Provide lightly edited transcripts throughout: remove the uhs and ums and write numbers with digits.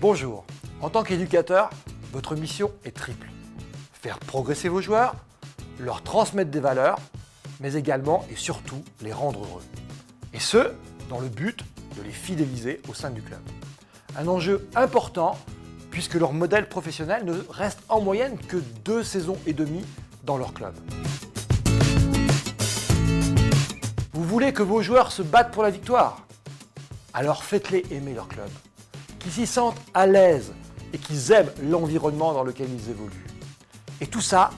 Bonjour, en tant qu'éducateur, votre mission est triple. Faire progresser vos joueurs, leur transmettre des valeurs, mais également et surtout les rendre heureux. Et ce, dans le but de les fidéliser au sein du club. Un enjeu important puisque leur modèle professionnel ne reste en moyenne que 2 saisons et demie dans leur club. Vous voulez que vos joueurs se battent pour la victoire? Alors faites-les aimer leur club, qu'ils s'y sentent à l'aise et qu'ils aiment l'environnement dans lequel ils évoluent. Et tout ça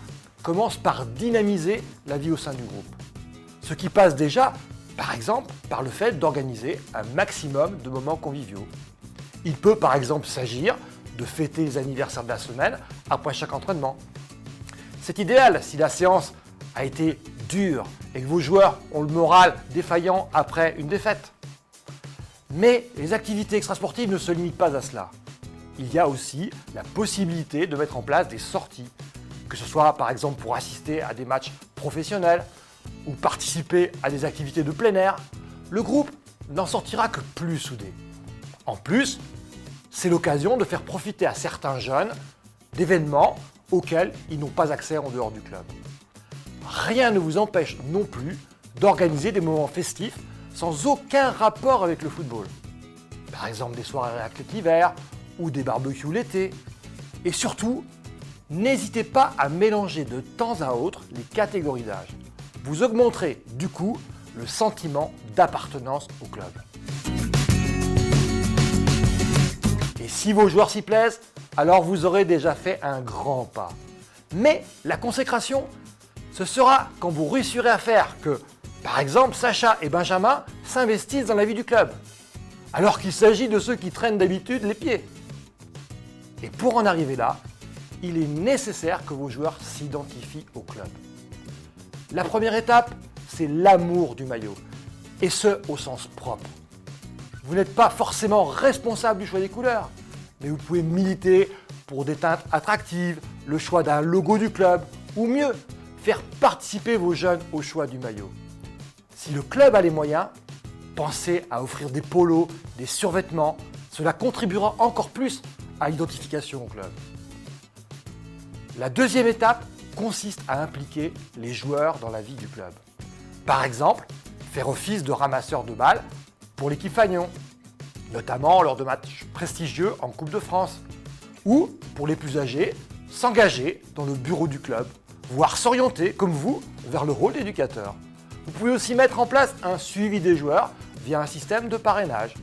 commence par dynamiser la vie au sein du groupe. Ce qui passe déjà, par exemple, par le fait d'organiser un maximum de moments conviviaux. Il peut par exemple s'agir de fêter les anniversaires de la semaine après chaque entraînement. C'est idéal si la séance a été dure et que vos joueurs ont le moral défaillant après une défaite. Mais les activités extrasportives ne se limitent pas à cela. Il y a aussi la possibilité de mettre en place des sorties, que ce soit par exemple pour assister à des matchs professionnels ou participer à des activités de plein air. Le groupe n'en sortira que plus soudé. En plus, c'est l'occasion de faire profiter à certains jeunes d'événements auxquels ils n'ont pas accès en dehors du club. Rien ne vous empêche non plus d'organiser des moments festifs sans aucun rapport avec le football. Par exemple des soirées raclette l'hiver ou des barbecues l'été. Et surtout, n'hésitez pas à mélanger de temps à autre les catégories d'âge. Vous augmenterez du coup le sentiment d'appartenance au club. Et si vos joueurs s'y plaisent, alors vous aurez déjà fait un grand pas. Mais la consécration, ce sera quand vous réussirez à faire que, par exemple, Sacha et Benjamin s'investissent dans la vie du club, alors qu'il s'agit de ceux qui traînent d'habitude les pieds. Et pour en arriver là, il est nécessaire que vos joueurs s'identifient au club. La première étape, c'est l'amour du maillot, et ce, au sens propre. Vous n'êtes pas forcément responsable du choix des couleurs, mais vous pouvez militer pour des teintes attractives, le choix d'un logo du club, ou mieux, faire participer vos jeunes au choix du maillot. Si le club a les moyens, pensez à offrir des polos, des survêtements, cela contribuera encore plus à l'identification au club. La deuxième étape consiste à impliquer les joueurs dans la vie du club. Par exemple, faire office de ramasseur de balles pour l'équipe Fagnon, notamment lors de matchs prestigieux en Coupe de France, ou, pour les plus âgés, s'engager dans le bureau du club, voire s'orienter, comme vous, vers le rôle d'éducateur. Vous pouvez aussi mettre en place un suivi des joueurs via un système de parrainage.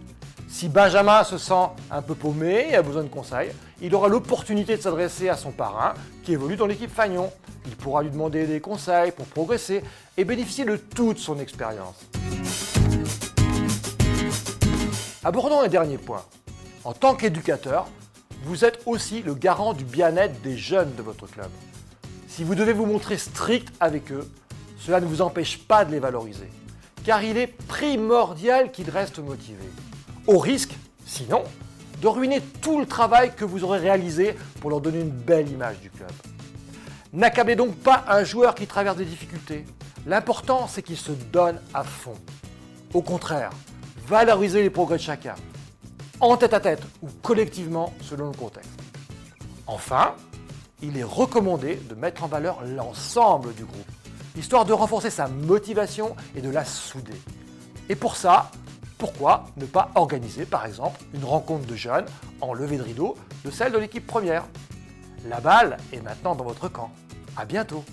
Si Benjamin se sent un peu paumé et a besoin de conseils, il aura l'opportunité de s'adresser à son parrain qui évolue dans l'équipe Fagnon. Il pourra lui demander des conseils pour progresser et bénéficier de toute son expérience. Abordons un dernier point. En tant qu'éducateur, vous êtes aussi le garant du bien-être des jeunes de votre club. Si vous devez vous montrer strict avec eux, cela ne vous empêche pas de les valoriser, car il est primordial qu'ils restent motivés. Au risque, sinon, de ruiner tout le travail que vous aurez réalisé pour leur donner une belle image du club. N'accablez donc pas un joueur qui traverse des difficultés. L'important, c'est qu'il se donne à fond. Au contraire, valorisez les progrès de chacun, en tête-à-tête ou collectivement selon le contexte. Enfin, il est recommandé de mettre en valeur l'ensemble du groupe, histoire de renforcer sa motivation et de la souder. Et pour ça, pourquoi ne pas organiser par exemple une rencontre de jeunes en levée de rideau de celle de l'équipe première? La balle est maintenant dans votre camp. À bientôt!